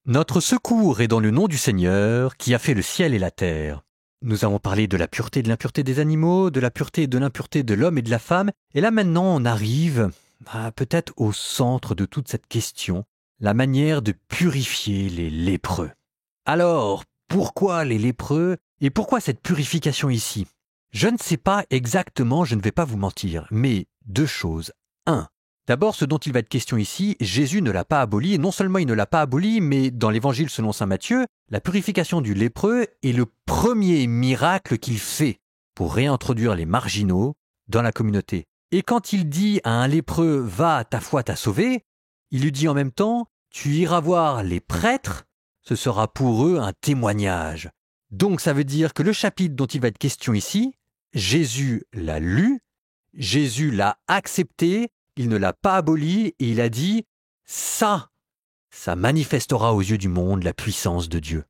Notre secours est dans le nom du Seigneur qui a fait le ciel et la terre. Nous avons parlé de la pureté et de l'impureté des animaux, de la pureté et de l'impureté de l'homme et de la femme, et là maintenant on arrive peut-être au centre de toute cette question, la manière de purifier les lépreux. Alors, pourquoi les lépreux et pourquoi cette purification ici? Je ne sais pas exactement, je ne vais pas vous mentir, mais deux choses. 1. D'abord, ce dont il va être question ici, Jésus ne l'a pas aboli, et non seulement il ne l'a pas aboli, mais dans l'évangile selon saint Matthieu, la purification du lépreux est le premier miracle qu'il fait pour réintroduire les marginaux dans la communauté. Et quand il dit à un lépreux « Va, ta foi t'a sauvé », il lui dit en même temps « Tu iras voir les prêtres », ce sera pour eux un témoignage. Donc ça veut dire que le chapitre dont il va être question ici, Jésus l'a lu, Jésus l'a accepté, il ne l'a pas aboli et il a dit « ça manifestera aux yeux du monde la puissance de Dieu ».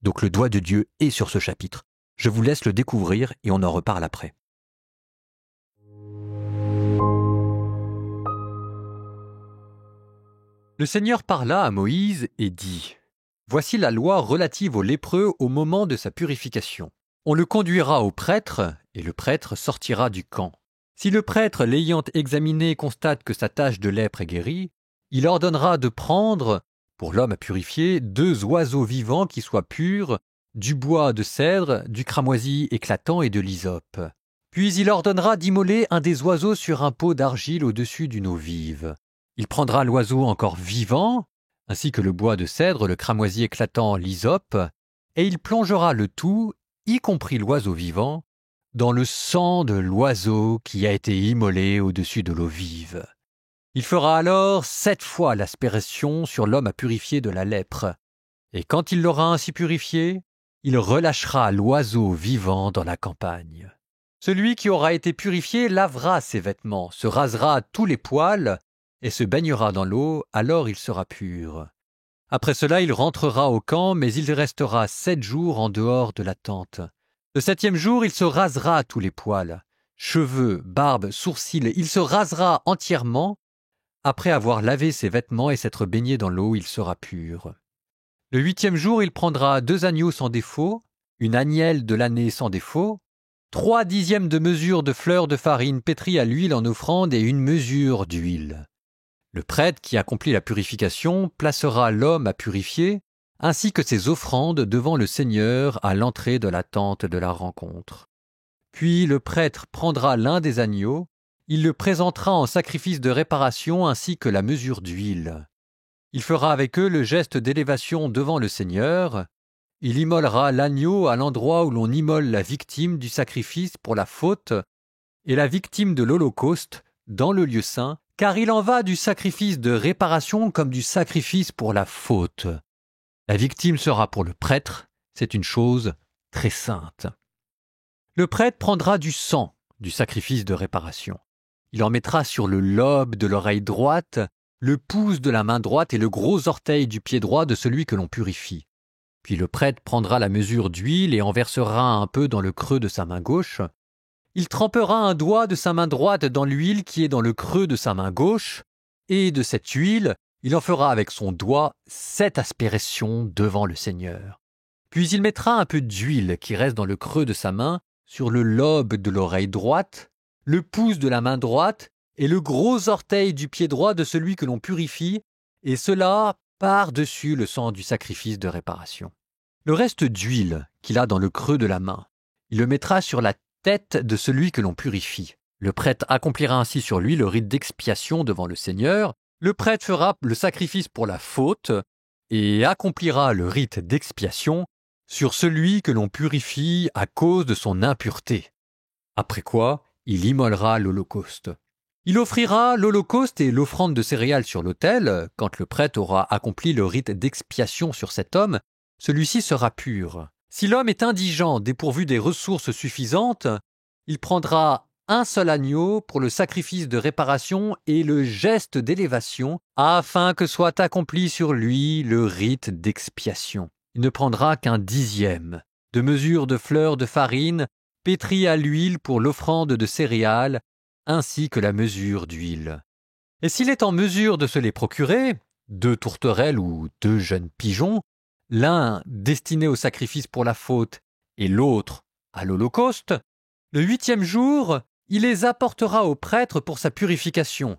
Donc le doigt de Dieu est sur ce chapitre. Je vous laisse le découvrir et on en reparle après. Le Seigneur parla à Moïse et dit « Voici la loi relative aux lépreux au moment de sa purification. On le conduira au prêtre et le prêtre sortira du camp. Si le prêtre, l'ayant examiné, constate que sa tache de lèpre est guérie, il ordonnera de prendre, pour l'homme à purifier, 2 oiseaux vivants qui soient purs, du bois de cèdre, du cramoisi éclatant et de l'hysope. Puis il ordonnera d'immoler un des oiseaux sur un pot d'argile au-dessus d'une eau vive. Il prendra l'oiseau encore vivant, ainsi que le bois de cèdre, le cramoisi éclatant, l'hysope, et il plongera le tout, y compris l'oiseau vivant, dans le sang de l'oiseau qui a été immolé au-dessus de l'eau vive. Il fera alors 7 fois l'aspersion sur l'homme à purifier de la lèpre, et quand il l'aura ainsi purifié, il relâchera l'oiseau vivant dans la campagne. Celui qui aura été purifié lavera ses vêtements, se rasera tous les poils, et se baignera dans l'eau, alors il sera pur. Après cela, il rentrera au camp, mais il restera 7 jours en dehors de la tente. Le 7e jour, il se rasera tous les poils, cheveux, barbe, sourcils, il se rasera entièrement. Après avoir lavé ses vêtements et s'être baigné dans l'eau, il sera pur. Le 8e jour, il prendra 2 agneaux sans défaut, une agnelle de l'année sans défaut, 3 dixièmes de mesure de fleurs de farine pétrie à l'huile en offrande et une mesure d'huile. Le prêtre qui accomplit la purification placera l'homme à purifier, ainsi que ses offrandes devant le Seigneur à l'entrée de la tente de la rencontre. Puis le prêtre prendra l'un des agneaux, il le présentera en sacrifice de réparation ainsi que la mesure d'huile. Il fera avec eux le geste d'élévation devant le Seigneur, il immolera l'agneau à l'endroit où l'on immole la victime du sacrifice pour la faute et la victime de l'Holocauste dans le lieu saint, car il en va du sacrifice de réparation comme du sacrifice pour la faute. La victime sera pour le prêtre, c'est une chose très sainte. Le prêtre prendra du sang du sacrifice de réparation. Il en mettra sur le lobe de l'oreille droite, le pouce de la main droite et le gros orteil du pied droit de celui que l'on purifie. Puis le prêtre prendra la mesure d'huile et en versera un peu dans le creux de sa main gauche. Il trempera un doigt de sa main droite dans l'huile qui est dans le creux de sa main gauche, et de cette huile, il en fera avec son doigt 7 aspirations devant le Seigneur. Puis il mettra un peu d'huile qui reste dans le creux de sa main sur le lobe de l'oreille droite, le pouce de la main droite et le gros orteil du pied droit de celui que l'on purifie, et cela par-dessus le sang du sacrifice de réparation. Le reste d'huile qu'il a dans le creux de la main, il le mettra sur la tête de celui que l'on purifie. Le prêtre accomplira ainsi sur lui le rite d'expiation devant le Seigneur. Le prêtre fera le sacrifice pour la faute et accomplira le rite d'expiation sur celui que l'on purifie à cause de son impureté. Après quoi, il immolera l'holocauste. Il offrira l'holocauste et l'offrande de céréales sur l'autel. Quand le prêtre aura accompli le rite d'expiation sur cet homme, celui-ci sera pur. Si l'homme est indigent, dépourvu des ressources suffisantes, il prendra un seul agneau pour le sacrifice de réparation et le geste d'élévation, afin que soit accompli sur lui le rite d'expiation. Il ne prendra qu'un dixième de mesure de fleurs de farine pétrie à l'huile pour l'offrande de céréales, ainsi que la mesure d'huile. Et s'il est en mesure de se les procurer, 2 tourterelles ou 2 jeunes pigeons, l'un destiné au sacrifice pour la faute et l'autre à l'Holocauste, le 8e jour, il les apportera au prêtre pour sa purification,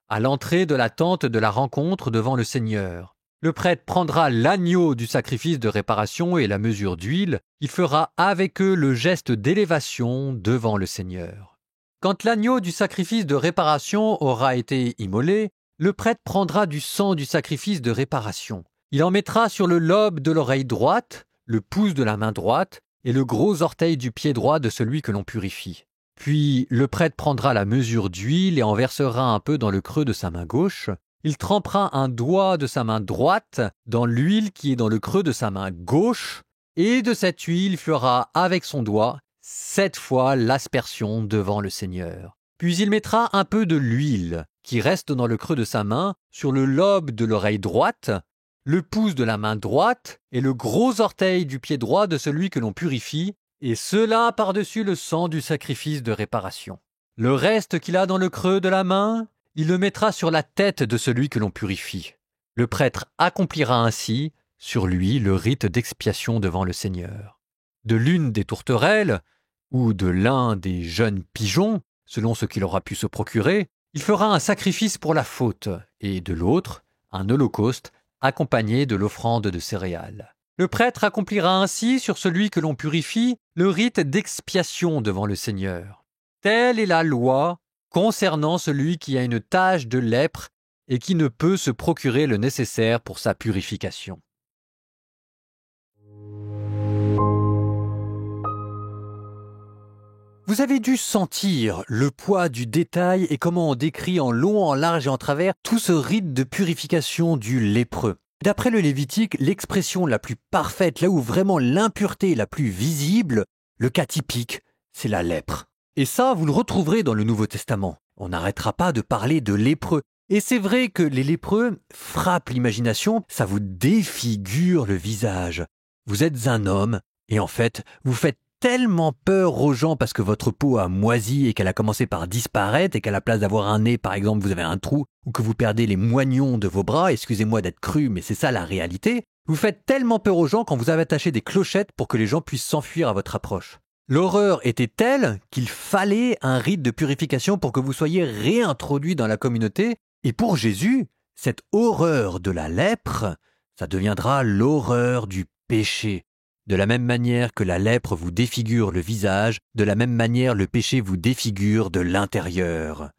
à l'entrée de la tente de la rencontre devant le Seigneur. Le prêtre prendra l'agneau du sacrifice de réparation et la mesure d'huile, il fera avec eux le geste d'élévation devant le Seigneur. Quand l'agneau du sacrifice de réparation aura été immolé, le prêtre prendra du sang du sacrifice de réparation. Il en mettra sur le lobe de l'oreille droite, le pouce de la main droite et le gros orteil du pied droit de celui que l'on purifie. Puis le prêtre prendra la mesure d'huile et en versera un peu dans le creux de sa main gauche. Il trempera un doigt de sa main droite dans l'huile qui est dans le creux de sa main gauche, et de cette huile fera avec son doigt 7 fois l'aspersion devant le Seigneur. Puis il mettra un peu de l'huile qui reste dans le creux de sa main sur le lobe de l'oreille droite, le pouce de la main droite et le gros orteil du pied droit de celui que l'on purifie, et cela par-dessus le sang du sacrifice de réparation. Le reste qu'il a dans le creux de la main, il le mettra sur la tête de celui que l'on purifie. Le prêtre accomplira ainsi sur lui le rite d'expiation devant le Seigneur. De l'une des tourterelles, ou de l'un des jeunes pigeons, selon ce qu'il aura pu se procurer, il fera un sacrifice pour la faute, et de l'autre, un holocauste accompagné de l'offrande de céréales. Le prêtre accomplira ainsi sur celui que l'on purifie le rite d'expiation devant le Seigneur. Telle est la loi concernant celui qui a une tache de lèpre et qui ne peut se procurer le nécessaire pour sa purification. Vous avez dû sentir le poids du détail et comment on décrit en long, en large et en travers tout ce rite de purification du lépreux. D'après le Lévitique, l'expression la plus parfaite, là où vraiment l'impureté est la plus visible, le cas typique, c'est la lèpre. Et ça, vous le retrouverez dans le Nouveau Testament. On n'arrêtera pas de parler de lépreux. Et c'est vrai que les lépreux frappent l'imagination, ça vous défigure le visage. Vous êtes un homme, et en fait, vous faites tellement peur aux gens parce que votre peau a moisi et qu'elle a commencé par disparaître et qu'à la place d'avoir un nez, par exemple, vous avez un trou ou que vous perdez les moignons de vos bras, excusez-moi d'être cru, mais c'est ça la réalité. Vous faites tellement peur aux gens quand vous avez attaché des clochettes pour que les gens puissent s'enfuir à votre approche. L'horreur était telle qu'il fallait un rite de purification pour que vous soyez réintroduit dans la communauté. Et pour Jésus, cette horreur de la lèpre, ça deviendra l'horreur du péché. De la même manière que la lèpre vous défigure le visage, de la même manière le péché vous défigure de l'intérieur.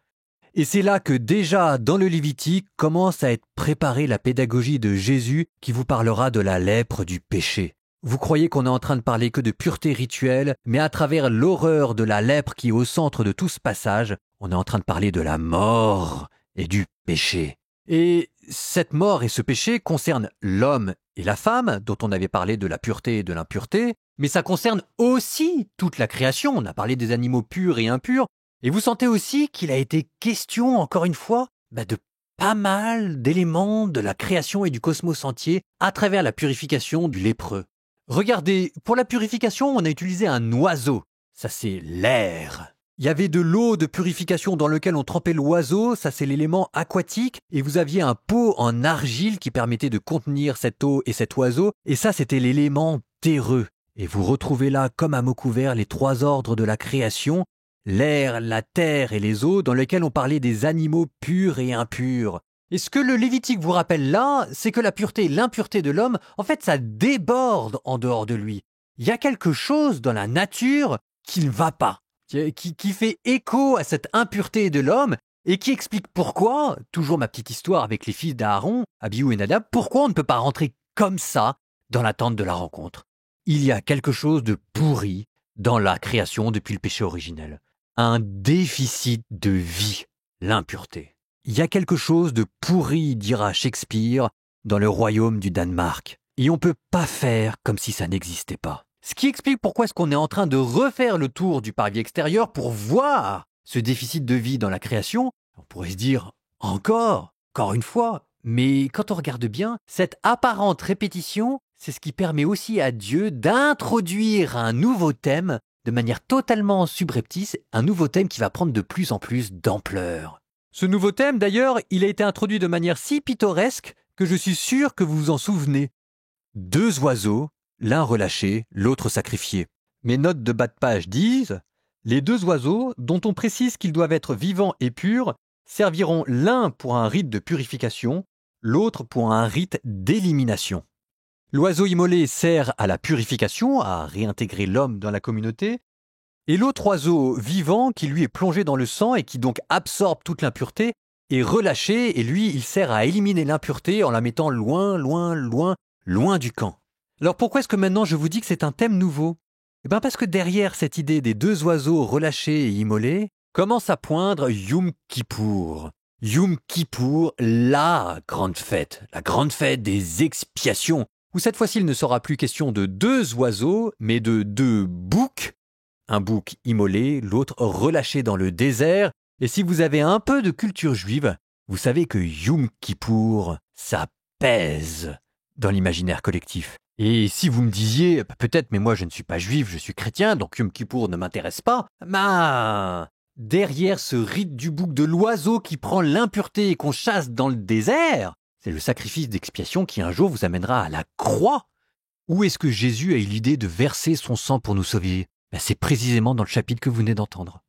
Et c'est là que déjà dans le Lévitique commence à être préparée la pédagogie de Jésus qui vous parlera de la lèpre du péché. Vous croyez qu'on est en train de parler que de pureté rituelle, mais à travers l'horreur de la lèpre qui est au centre de tout ce passage, on est en train de parler de la mort et du péché. Et cette mort et ce péché concernent l'homme et la femme, dont on avait parlé de la pureté et de l'impureté, mais ça concerne aussi toute la création. On a parlé des animaux purs et impurs, et vous sentez aussi qu'il a été question, encore une fois, de pas mal d'éléments de la création et du cosmos entier à travers la purification du lépreux. Regardez, pour la purification, on a utilisé un oiseau. Ça, c'est l'air. Il y avait de l'eau de purification dans lequel on trempait l'oiseau, ça c'est l'élément aquatique, et vous aviez un pot en argile qui permettait de contenir cette eau et cet oiseau, et ça c'était l'élément terreux. Et vous retrouvez là, comme à mots couverts, les 3 ordres de la création, l'air, la terre et les eaux, dans lesquels on parlait des animaux purs et impurs. Et ce que le Lévitique vous rappelle là, c'est que la pureté et l'impureté de l'homme, en fait ça déborde en dehors de lui. Il y a quelque chose dans la nature qui ne va pas. Qui fait écho à cette impureté de l'homme et qui explique pourquoi, toujours ma petite histoire avec les fils d'Aaron, Abihu et Nadab, pourquoi on ne peut pas rentrer comme ça dans la tente de la rencontre. Il y a quelque chose de pourri dans la création depuis le péché originel. Un déficit de vie, l'impureté. Il y a quelque chose de pourri, dira Shakespeare, dans le royaume du Danemark. Et on ne peut pas faire comme si ça n'existait pas. Ce qui explique pourquoi est-ce qu'on est en train de refaire le tour du parvis extérieur pour voir ce déficit de vie dans la création. On pourrait se dire, encore une fois. Mais quand on regarde bien, cette apparente répétition, c'est ce qui permet aussi à Dieu d'introduire un nouveau thème de manière totalement subreptice, un nouveau thème qui va prendre de plus en plus d'ampleur. Ce nouveau thème, d'ailleurs, il a été introduit de manière si pittoresque que je suis sûr que vous vous en souvenez. 2 oiseaux, l'un relâché, l'autre sacrifié. Mes notes de bas de page disent « Les 2 oiseaux, dont on précise qu'ils doivent être vivants et purs, serviront l'un pour un rite de purification, l'autre pour un rite d'élimination. L'oiseau immolé sert à la purification, à réintégrer l'homme dans la communauté, et l'autre oiseau vivant, qui lui est plongé dans le sang et qui donc absorbe toute l'impureté, est relâché et lui, il sert à éliminer l'impureté en la mettant loin, loin, loin, loin du camp. Alors pourquoi est-ce que maintenant je vous dis que c'est un thème nouveau ? Eh bien parce que derrière cette idée des 2 oiseaux relâchés et immolés, commence à poindre Yom Kippour. Yom Kippour, la grande fête des expiations, où cette fois-ci il ne sera plus question de 2 oiseaux, mais de 2 boucs. Un bouc immolé, l'autre relâché dans le désert. Et si vous avez un peu de culture juive, vous savez que Yom Kippour, ça pèse dans l'imaginaire collectif. Et si vous me disiez, peut-être, mais moi je ne suis pas juif, je suis chrétien, donc Yom Kippour ne m'intéresse pas, derrière ce rite du bouc, de l'oiseau qui prend l'impureté et qu'on chasse dans le désert, c'est le sacrifice d'expiation qui un jour vous amènera à la croix. Où est-ce que Jésus a eu l'idée de verser son sang pour nous sauver ? C'est précisément dans le chapitre que vous venez d'entendre.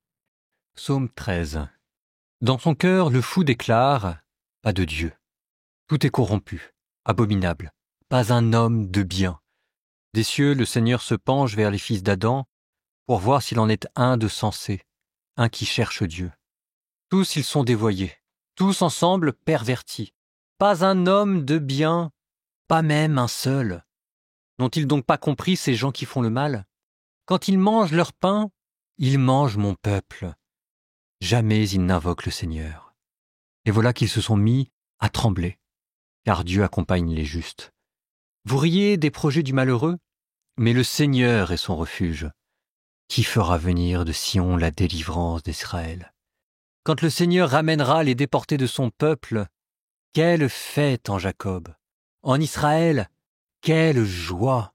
Psaume 13. Dans son cœur, le fou déclare « Pas de Dieu. Tout est corrompu, abominable, pas un homme de bien. Des cieux, le Seigneur se penche vers les fils d'Adam pour voir s'il en est un de sensé, un qui cherche Dieu. Tous ils sont dévoyés, tous ensemble pervertis. Pas un homme de bien, pas même un seul. N'ont-ils donc pas compris ces gens qui font le mal ? Quand ils mangent leur pain, ils mangent mon peuple. Jamais ils n'invoquent le Seigneur. Et voilà qu'ils se sont mis à trembler, car Dieu accompagne les justes. Vous riez des projets du malheureux, mais le Seigneur est son refuge. Qui fera venir de Sion la délivrance d'Israël ? Quand le Seigneur ramènera les déportés de son peuple, quelle fête en Jacob ! En Israël, quelle joie !